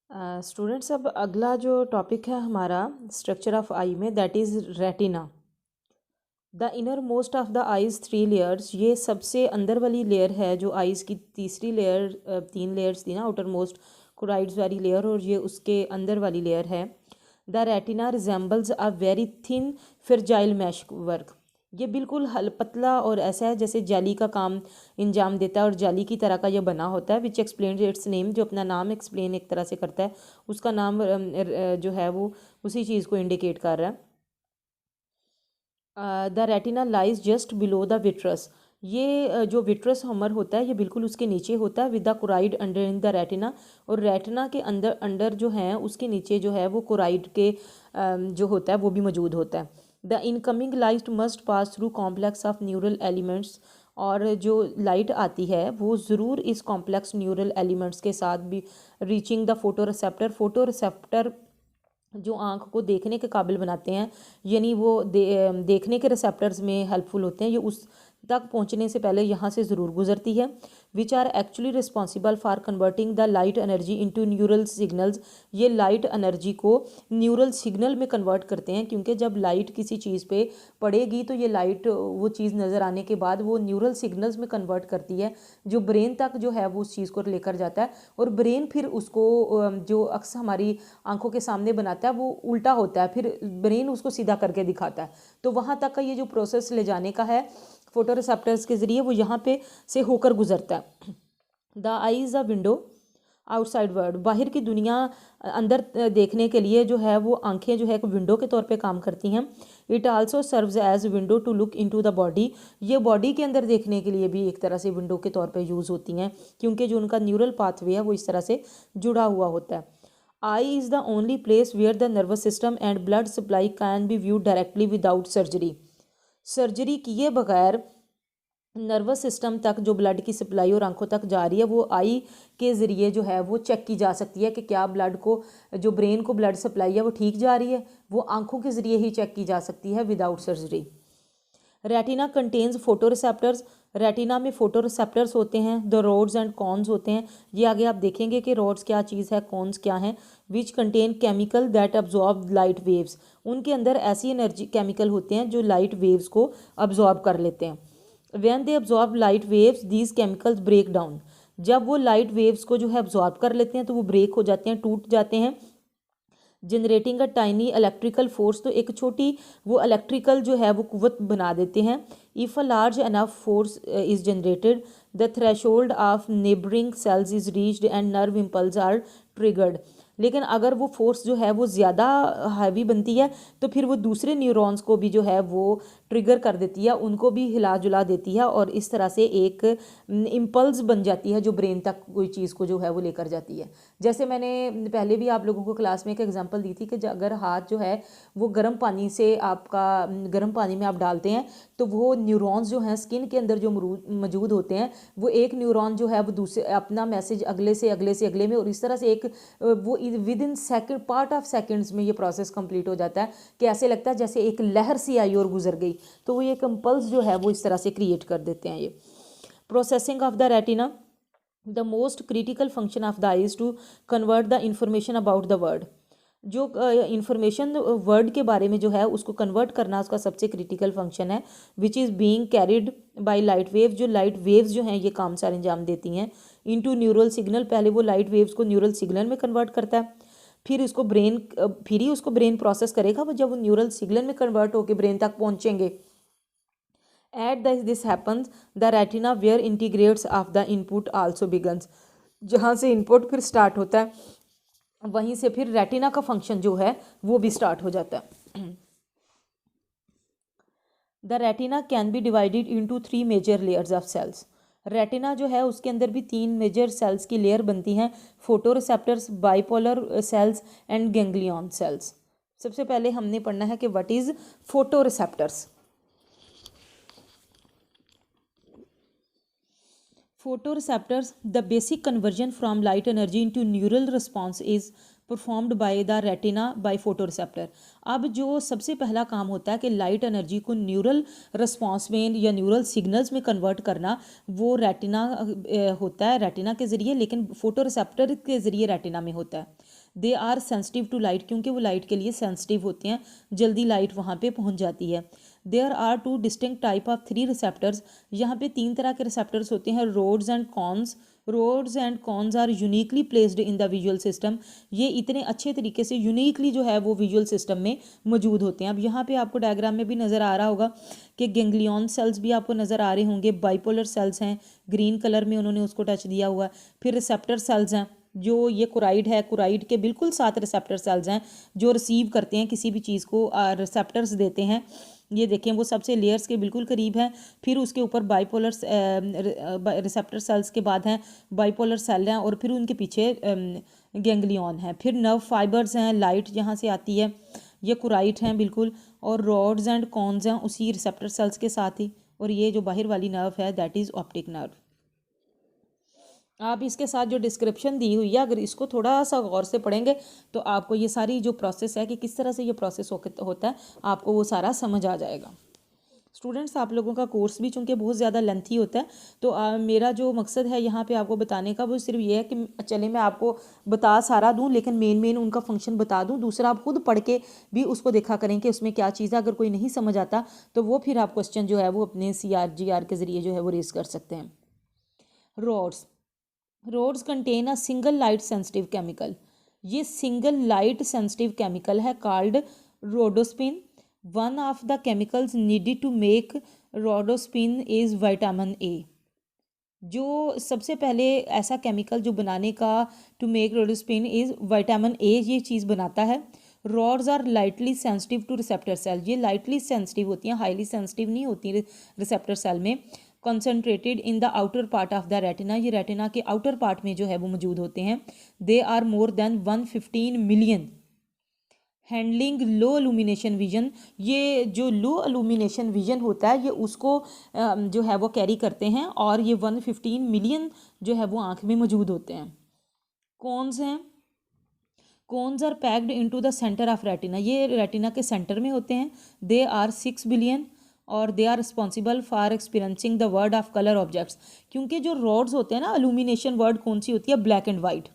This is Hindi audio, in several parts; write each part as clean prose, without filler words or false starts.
स्टूडेंट्स, अब अगला जो टॉपिक है हमारा स्ट्रक्चर ऑफ आई में, that is retina. The inner most of the eyes 3 layers, ये सबसे अंदर वाली लेयर है जो आइज़ की तीसरी लेयर, 3 लेयर्स थी ना, आउटर मोस्ट कोराइड्स वाली लेयर, और ये उसके अंदर वाली लेयर है। The retina resembles a very thin fragile mesh work, ये बिल्कुल पतला और ऐसा है जैसे जाली का काम इंजाम देता है, और जाली की तरह का ये बना होता है। विच एक्सप्लेन इट्स नेम, जो अपना नाम एक्सप्लेन एक तरह से करता है, उसका नाम जो है वो उसी चीज़ को इंडिकेट कर रहा है। The retina lies just below the vitreous, ये जो विट्रस हमर होता है ये बिल्कुल उसके नीचे होता है। With the choroid under in the retina, और रेटिना के अंदर अंडर जो है उसके नीचे जो है वो कोराइड के जो होता है वो भी मौजूद होता है। The incoming light must pass through complex of neural elements, और जो लाइट आती है वो ज़रूर इस कॉम्प्लेक्स न्यूरल एलिमेंट्स के साथ भी reaching the photo receptor, photo receptor जो आँख को देखने के काबिल बनाते हैं, यानी वो देखने के रिसेप्टर्स में हेल्पफुल होते हैं, ये उस तक पहुँचने से पहले यहाँ से ज़रूर गुजरती है। Which are actually responsible for converting the light energy into neural signals, ये लाइट एनर्जी को न्यूरल सिग्नल में कन्वर्ट करते हैं, क्योंकि जब लाइट किसी चीज़ पे पड़ेगी तो ये लाइट वो चीज़ नज़र आने के बाद वो न्यूरल सिग्नल्स में कन्वर्ट करती है, जो ब्रेन तक जो है वो उस चीज़ को लेकर जाता है, और ब्रेन फिर उसको जो अक्स हमारी आंखों के सामने बनाता है वो उल्टा होता है, फिर ब्रेन उसको सीधा करके दिखाता है। तो वहाँ तक का ये जो प्रोसेस ले जाने का है फोटो रिसेप्टर्स के ज़रिए, वो यहाँ पे से होकर गुजरता है। The eye is a window outside world, बाहर की दुनिया अंदर देखने के लिए जो है वो आंखें जो है एक विंडो के तौर पे काम करती हैं। It also serves as window to look into the body, ये बॉडी के अंदर देखने के लिए भी एक तरह से विंडो के तौर पे यूज़ होती हैं, क्योंकि जो उनका न्यूरल पाथवे है वो इस तरह से जुड़ा हुआ होता है। Eye is the only place where the nervous system and blood supply can be view directly without surgery, surgery किए बगैर नर्वस सिस्टम तक जो ब्लड की सप्लाई और आंखों तक जा रही है वो आई के ज़रिए जो है वो चेक की जा सकती है कि क्या ब्लड को, जो ब्रेन को ब्लड सप्लाई है वो ठीक जा रही है, वो आंखों के ज़रिए ही चेक की जा सकती है without surgery. Retina contains photo receptors, retina में फोटो रिसेप्टर्स होते हैं। द रोड्स एंड कॉन्स होते हैं, ये आगे आप देखेंगे कि रोड्स क्या चीज़ है, कॉन्स क्या हैं। Which contain chemical that absorb light waves, उनके अंदर ऐसी एनर्जी केमिकल होते हैं जो लाइट वेव्स को अब्जॉर्ब कर लेते हैं। When they absorb light waves these chemicals break down, जब वो लाइट वेव्स को जो है अब्जॉर्ब कर लेते हैं तो वो ब्रेक हो जाते हैं, टूट जाते हैं। Generating a tiny electrical force, तो एक छोटी वो इलेक्ट्रिकल जो है वो कुव्वत बना देते हैं। If a large enough force is generated the threshold of neighbouring cells is reached and nerve impulse are triggered, लेकिन अगर वो फोर्स जो है वो ज़्यादा हैवी बनती है तो फिर वो दूसरे न्यूरॉन्स को भी जो है वो ट्रिगर कर देती है, उनको भी हिला जुला देती है, और इस तरह से एक इम्पल्स बन जाती है जो ब्रेन तक कोई चीज़ को जो है वो लेकर जाती है। जैसे मैंने पहले भी आप लोगों को क्लास में एक एग्जांपल दी थी कि अगर हाथ जो है वो गर्म पानी से आपका गर्म पानी में आप डालते हैं तो वो न्यूरॉन्स जो हैं स्किन के अंदर जो मौजूद होते हैं, वो एक न्यूरॉन जो है वो दूसरे अपना मैसेज अगले से अगले से अगले में, और इस तरह से एक वो with in second part of seconds में ये प्रोसेस कंप्लीट हो जाता है कि ऐसे लगता है जैसे एक लहर सी आई और गुजर गई। तो वो ये कंपल्स जो है वो इस तरह से क्रिएट कर देते हैं। ये processing of the retina, the most critical function of the eye is to convert the information about the world, जो इंफॉर्मेशन वर्ड के बारे में जो है उसको कन्वर्ट करना उसका सबसे क्रिटिकल फंक्शन है। Which is being carried by light wave, जो लाइट वेव्स जो हैं ये काम सारे अंजाम देती हैं। इनटू न्यूरल सिग्नल, पहले वो लाइट वेव्स को न्यूरल सिग्नल में कन्वर्ट करता है, फिर इसको ब्रेन फिर ही उसको ब्रेन प्रोसेस करेगा, वो जब वो न्यूरल सिग्नल में कन्वर्ट होकर ब्रेन तक पहुँचेंगे। At this happens the retina where integrates of the input also begins, जहाँ से इनपुट फिर स्टार्ट होता है वहीं से फिर रेटिना का फंक्शन जो है वो भी स्टार्ट हो जाता है। The retina can be divided into 3 major layers of cells, retina जो है उसके अंदर भी 3 मेजर सेल्स की लेयर बनती हैं। Photo receptors, bipolar cells and ganglion cells. सबसे पहले हमने पढ़ना है कि what is photo receptors. Photoreceptors, the basic conversion from light energy into neural response is performed by the retina by photoreceptor. अब जो सबसे पहला काम होता है कि लाइट एनर्जी को न्यूरल रिस्पॉन्स में या न्यूरल सिग्नल्स में कन्वर्ट करना, वो रेटिना होता है, रेटिना के ज़रिए, लेकिन फोटोरिसेप्टर के ज़रिए रेटिना में होता है। They are sensitive to light, क्योंकि वो लाइट के लिए सेंसिटिव होते हैं, जल्दी लाइट वहाँ पे पहुँच जाती है। There are two distinct type of 3 receptors, यहाँ पे 3 तरह के रिसेप्टर्स होते हैं, rods and cones. Rods and cones are uniquely placed in the visual system, ये इतने अच्छे तरीके से यूनिकली जो है वो विजुअल सिस्टम में मौजूद होते हैं। अब यहाँ पे आपको डायग्राम में भी नज़र आ रहा होगा कि गेंग्लियन सेल्स भी आपको नज़र आ रहे होंगे, बाइपोलर सेल्स हैं, ग्रीन कलर में उन्होंने उसको टच दिया हुआ। फिर रिसेप्टर सेल्स हैं, जो ये कुराइड है, कुराइड के बिल्कुल 7 रिसेप्टर सेल्स हैं जो रिसीव करते हैं किसी भी चीज़ को, रिसेप्टर्स देते हैं। ये देखें वो सबसे लेयर्स के बिल्कुल करीब है। फिर उसके ऊपर बाइपोलर रिसेप्टर सेल्स के बाद हैं बाइपोलर सेल हैं, और फिर उनके पीछे गैंग्लियन है। फिर नर्व फाइबर्स हैं, लाइट यहाँ से आती है, ये कुराइट हैं बिल्कुल, और रॉड्स एंड कॉन्स हैं उसी रिसेप्टर सेल्स के साथ ही। और ये जो बाहर वाली नर्व है दैट इज़ ऑप्टिक नर्व। आप इसके साथ जो डिस्क्रिप्शन दी हुई है, अगर इसको थोड़ा सा गौर से पढ़ेंगे तो आपको ये सारी जो प्रोसेस है कि किस तरह से ये प्रोसेस होता है, आपको वो सारा समझ आ जाएगा। स्टूडेंट्स, आप लोगों का कोर्स भी चूँकि बहुत ज़्यादा लेंथी होता है, तो मेरा जो मकसद है यहाँ पे आपको बताने का वो सिर्फ ये है कि चले मैं आपको बता सारा दूँ, लेकिन मेन उनका फंक्शन बता दूँ। दूसरा, आप खुद पढ़ के भी उसको देखा करें कि उसमें क्या चीज़ है। अगर कोई नहीं समझ आता तो वो फिर आप क्वेश्चन जो है वो अपने CRGR के ज़रिए जो है वो रेज कर सकते हैं। Rods contain a single light sensitive chemical, ये सिंगल लाइट सेंसिटिव केमिकल है called rhodopsin. One of the chemicals needed to make rhodopsin is vitamin A. जो सबसे पहले ऐसा केमिकल जो बनाने का to make rhodopsin is vitamin A, ये चीज़ बनाता है। Rods are lightly sensitive to receptor cell, ये लाइटली सेंसिटिव होती हैं, हाईली सेंसिटिव नहीं होती रिसेप्टर सेल में। Concentrated in the outer part of the retina, ये रेटिना के आउटर पार्ट में जो है वो मौजूद होते हैं। They are more than 115 million, handling low illumination vision, ये जो लो एलुमिनेशन विजन होता है ये उसको जो है वो कैरी करते हैं, और ये 115 मिलियन जो है वो आँख में मौजूद होते हैं। कौन्स हैं, cones are packed into the centre of retina, ये रेटिना के सेंटर में होते हैं। दे आर 6 बिलियन, और they are responsible for experiencing the world of colour objects, क्योंकि जो रॉड्स होते हैं ना, एलुमिनेशन वर्ड कौन सी होती है, ब्लैक एंड वाइट।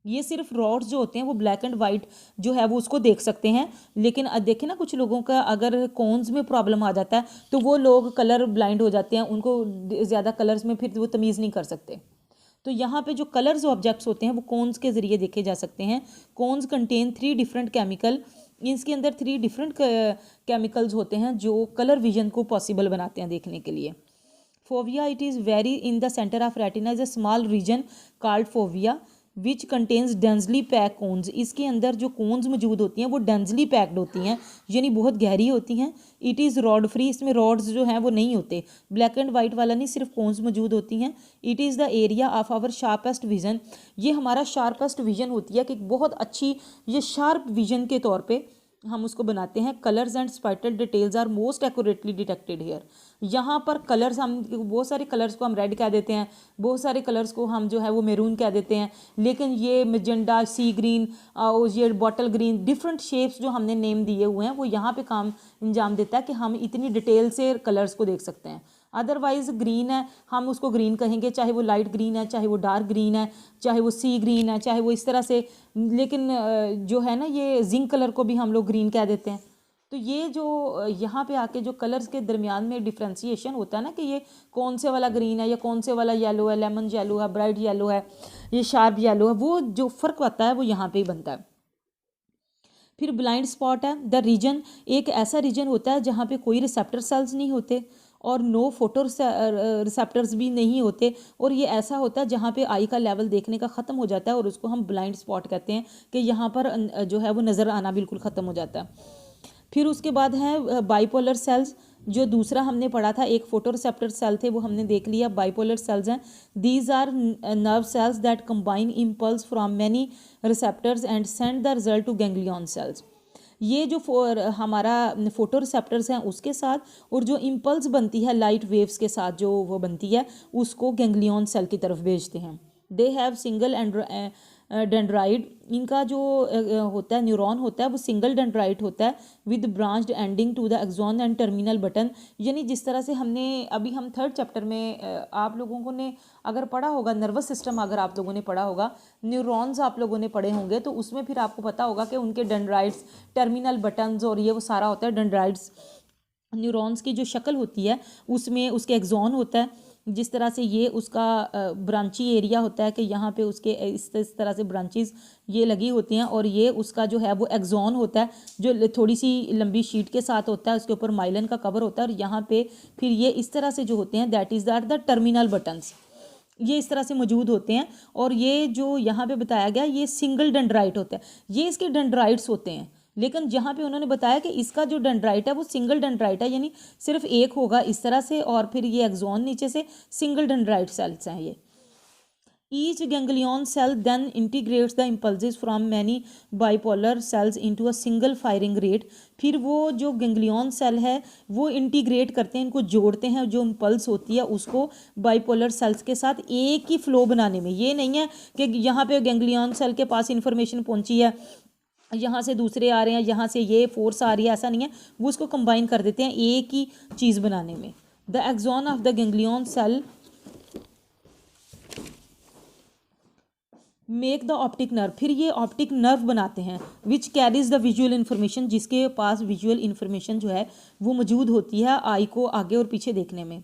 ये सिर्फ रॉड्स जो होते हैं वो ब्लैक एंड वाइट जो है वो उसको देख सकते हैं। लेकिन देखें ना, कुछ लोगों का अगर कोन्स में प्रॉब्लम आ जाता है तो वो लोग कलर ब्लाइंड हो जाते हैं, उनको ज़्यादा कलर्स में फिर वो तमीज़ नहीं कर सकते। तो यहाँ पे जो कलर्स ऑब्जेक्ट्स होते हैं वो कोन्स के ज़रिए देखे जा सकते हैं। कोन्स कंटेन 3 डिफरेंट केमिकल, इसके अंदर 3 डिफरेंट केमिकल्स होते हैं जो कलर विजन को पॉसिबल बनाते हैं देखने के लिए। Fovea, it is very in the centre of retina is a small region called fovea which contains densely pack cones, इसके अंदर जो कोन्स मौजूद होती हैं वो डेंसली पैक्ड होती हैं, यानी बहुत गहरी होती हैं। इट इज़ रॉड फ्री, इसमें रॉड्स जो हैं वो नहीं होते, ब्लैक एंड वाइट वाला नहीं, सिर्फ कोन्स मौजूद होती हैं। It is the area of our sharpest vision, ये हमारा शार्पेस्ट विजन होती है कि बहुत अच्छी ये शार्प विजन के तौर पर हम उसको बनाते हैं। Colours and spatial details are most accurately detected here, यहाँ पर कलर्स, हम बहुत सारे कलर्स को हम रेड कह देते हैं, बहुत सारे कलर्स को हम जो है वो मैरून कह देते हैं, लेकिन ये मैजेंडा, सी ग्रीन और ये बॉटल ग्रीन, डिफरेंट शेप्स जो हमने नेम दिए हुए हैं वो यहाँ पे काम अंजाम देता है कि हम इतनी डिटेल से कलर्स को देख सकते हैं। अदरवाइज़ ग्रीन है, हम उसको ग्रीन कहेंगे, चाहे वो लाइट ग्रीन है, चाहे वो डार्क ग्रीन है, चाहे वो सी ग्रीन है, चाहे वो इस तरह से, लेकिन जो है ना ये जिंक कलर को भी हम लोग ग्रीन कह देते हैं। तो ये जो यहाँ पे आके जो कलर्स के दरमियान में डिफ्रेंशिएशन होता है ना कि ये कौन से वाला ग्रीन है या कौन से वाला येलो है, लेमन येलो है, ब्राइट येलो है, ये शार्प येलो है, वो जो फ़र्क आता है वो यहाँ पे ही बनता है। फिर ब्लाइंड स्पॉट है, द रीजन, एक ऐसा रीजन होता है जहाँ पे कोई रिसेप्टर सेल्स नहीं होते और नो फोटो रिसेप्टर्स भी नहीं होते, और ये ऐसा होता है जहाँ पे आई का लेवल देखने का ख़त्म हो जाता है और उसको हम ब्लाइंड स्पॉट कहते हैं कि यहाँ पर जो है वो नज़र आना बिल्कुल ख़त्म हो जाता है। फिर उसके बाद है बाइपोलर सेल्स, जो दूसरा हमने पढ़ा था, एक फोटो रिसेप्टर सेल थे वो हमने देख लिया, बाइपोलर सेल्स हैं। These are nerve cells that combine impulse from many receptors and send the result to ganglion cells, ये जो हमारा फोटो रिसेप्टर्स हैं उसके साथ, और जो इम्पल्स बनती है लाइट वेव्स के साथ जो वो बनती है, उसको गैंग्लियन सेल की तरफ भेजते हैं। दे हैव सिंगल डेंड्राइट, इनका जो होता है न्यूरॉन होता है वो सिंगल डेंड्राइट होता है with branched ending to the axon and terminal button. यानी जिस तरह से हम थर्ड चैप्टर में आप लोगों को ने अगर पढ़ा होगा नर्वस सिस्टम, अगर आप लोगों ने पढ़ा होगा, न्यूरॉन्स आप लोगों ने पढ़े होंगे, तो उसमें फिर आपको पता होगा कि उनके डेंड्राइट्स, टर्मिनल बटन्स और ये वो सारा होता है। डेंड्राइट्स न्यूरॉन्स की जो शक्ल होती है उसमें उसके एक्सॉन होता है, जिस तरह से ये उसका ब्रांची एरिया होता है कि यहाँ पे उसके इस तरह से ब्रांचेस ये लगी होती हैं, और ये उसका जो है वो एक्सॉन होता है जो थोड़ी सी लंबी शीट के साथ होता है, उसके ऊपर माइलिन का कवर होता है, और यहाँ पे फिर ये इस तरह से जो होते हैं that is the terminal buttons, ये इस तरह से मौजूद होते हैं। और ये जो यहाँ पे बताया गया ये सिंगल डेंड्राइट होता है, ये इसके डेंड्राइट्स होते हैं, लेकिन जहाँ पे उन्होंने बताया कि इसका जो डेंड्राइट है वो सिंगल डेंड्राइट है, यानी सिर्फ एक होगा इस तरह से, और फिर ये एक्सॉन नीचे से, सिंगल डेंड्राइट सेल्स हैं ये। Each ganglion cell then integrates the impulses from many bipolar cells into a single firing rate. फिर वो जो गैंग्लियन सेल है वो इंटीग्रेट करते हैं, इनको जोड़ते हैं, जो इम्पल्स होती है उसको बाइपोलर सेल्स के साथ एक ही फ्लो बनाने में। ये नहीं है कि यहाँ पे गैंग्लियन सेल के पास इंफॉर्मेशन पहुँची है, यहाँ से दूसरे आ रहे हैं, यहाँ से ये फोर्स आ रही है, ऐसा नहीं है, वो उसको कंबाइन कर देते हैं एक ही चीज़ बनाने में। The axon of the ganglion cell make the optic nerve, फिर ये ऑप्टिक नर्व बनाते हैं which carries the visual information, जिसके पास विजुअल इन्फॉर्मेशन जो है वो मौजूद होती है आई को आगे और पीछे देखने में।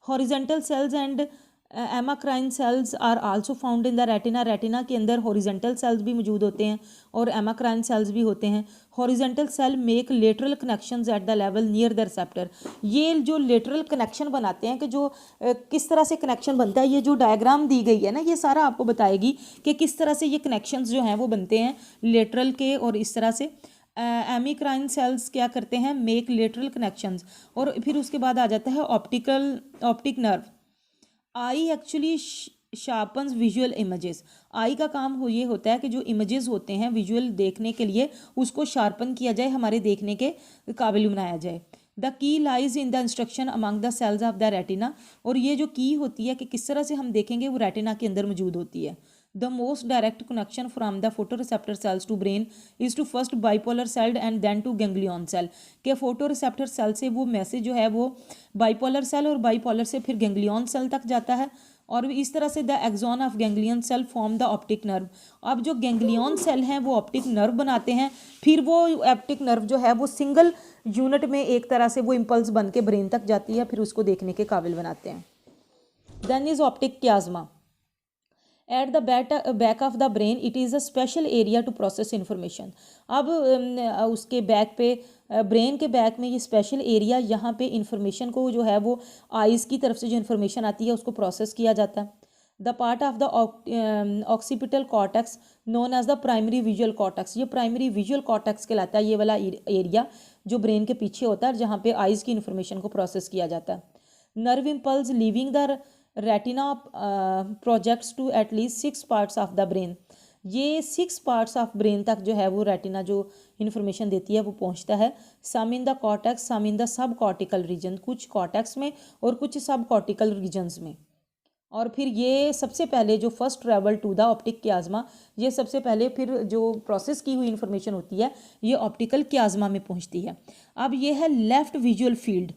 Horizontal cells and amacrine cells are also found in the retina, retina के अंदर हॉरिजेंटल सेल्स भी मौजूद होते हैं और एमाक्राइन सेल्स भी होते हैं। Horizontal cell make lateral connections at the level near the receptor, ये जो लेटरल कनेक्शन बनाते हैं कि जो किस तरह से कनेक्शन बनता है, ये जो डायग्राम दी गई है ना ये सारा आपको बताएगी कि किस तरह से ये कनेक्शंस जो हैं वो बनते हैं लेटरल के, और इस तरह से एमिक्राइन सेल्स क्या करते हैं, मेक लेटरल कनेक्शंस। और फिर उसके बाद आ जाता है optic nerve. Eye actually sharpens visual images, eye का काम ये होता है कि जो इमेजेस होते हैं विजुअल देखने के लिए उसको शार्पन किया जाए, हमारे देखने के काबिल बनाया जाए। The key lies in the instruction among the cells of the retina, और ये जो की होती है कि किस तरह से हम देखेंगे वो रेटिना के अंदर मौजूद होती है। The most direct connection from the photo receptor cells to brain is to first bipolar cell and then to ganglion cell, के फोटो रिसेप्टर सेल से वो मैसेज जो है वो बाइपोलर सेल, और बाइपोलर से फिर गैंग्लियन सेल तक जाता है, और इस तरह से the axon of ganglion cell form the optic nerve. अब जो गैंग्लियन सेल हैं वो ऑप्टिक नर्व बनाते हैं, फिर वो ऑप्टिक नर्व जो है वो सिंगल यूनिट में एक तरह से वो इम्पल्स बन के ब्रेन तक जाती है, फिर उसको देखने के काबिल बनाते हैं। Then is optic chiasma at the back of the brain, it is a special area to process information. अब उसके बैक पे ब्रेन के बैक में ये स्पेशल एरिया, यहाँ पे इंफॉर्मेशन को जो है वो आइज़ की तरफ से जो इन्फॉर्मेशन आती है उसको प्रोसेस किया जाता है। The part of the occipital cortex known as the primary visual cortex, ये प्राइमरी विजुअल कॉर्टेक्स कहलाता है, ये वाला एरिया जो ब्रेन के पीछे होता है जहाँ पे आइज़ की इन्फॉर्मेशन को प्रोसेस किया जाता है। Nerve impulse leaving the retina projects to at least 6 parts of the brain, ये 6 पार्ट्स ऑफ ब्रेन तक जो है वो रेटिना जो इन्फॉर्मेशन देती है वो पहुंचता है। Some in the cortex, some in the subcortical region, कुछ कॉर्टेक्स में और कुछ सब कॉर्टिकल रीजन्स में। और फिर ये सबसे पहले जो first travel to the optic chiasma, ये सबसे पहले फिर जो प्रोसेस की हुई इन्फॉर्मेशन होती है ये ऑप्टिकल क्याज्मा में पहुँचती है। अब ये है लेफ़्ट विजुअल फील्ड,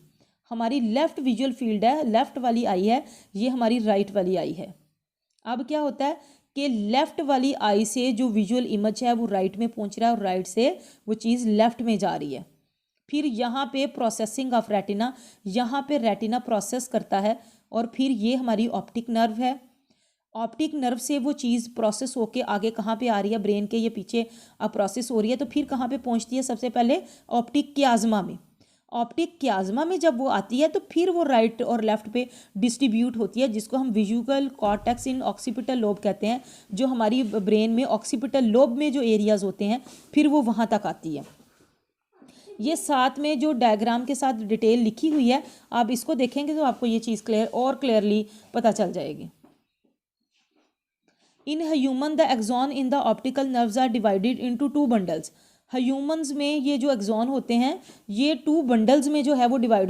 हमारी लेफ़्ट विजुअल फील्ड है, लेफ़्ट वाली आई है, ये हमारी राइट वाली आई है। अब क्या होता है कि लेफ़्ट वाली आई से जो विजुअल इमेज है वो राइट में पहुंच रहा है और राइट से वो चीज़ लेफ़्ट में जा रही है। फिर यहाँ पे प्रोसेसिंग ऑफ रेटिना, यहाँ पे रेटिना प्रोसेस करता है, और फिर ये हमारी ऑप्टिक नर्व है, ऑप्टिक नर्व से वो चीज़ प्रोसेस होके आगे कहाँ पे आ रही है, ब्रेन के ये पीछे प्रोसेस हो रही है, तो फिर कहाँ पे पहुँचती है, सबसे पहले ऑप्टिक क्याज्मा में। ऑप्टिक क्याज्मा में जब वो आती है तो फिर वो राइट और लेफ्ट पे डिस्ट्रीब्यूट होती है, जिसको हम विजुअल कॉर्टेक्स इन ऑक्सीपिटल लोब कहते हैं, जो हमारी ब्रेन में ऑक्सीपिटल लोब में जो एरियाज होते हैं फिर वो वहाँ तक आती है। ये साथ में जो डायग्राम के साथ डिटेल लिखी हुई है, आप इसको देखेंगे तो आपको ये चीज़ क्लियरली पता चल जाएगी। In human the axon in the optical nerves are divided into 2 bundles, humans में ये जो एक्सॉन होते हैं ये 2 बंडल्स में जो है वो डिवाइड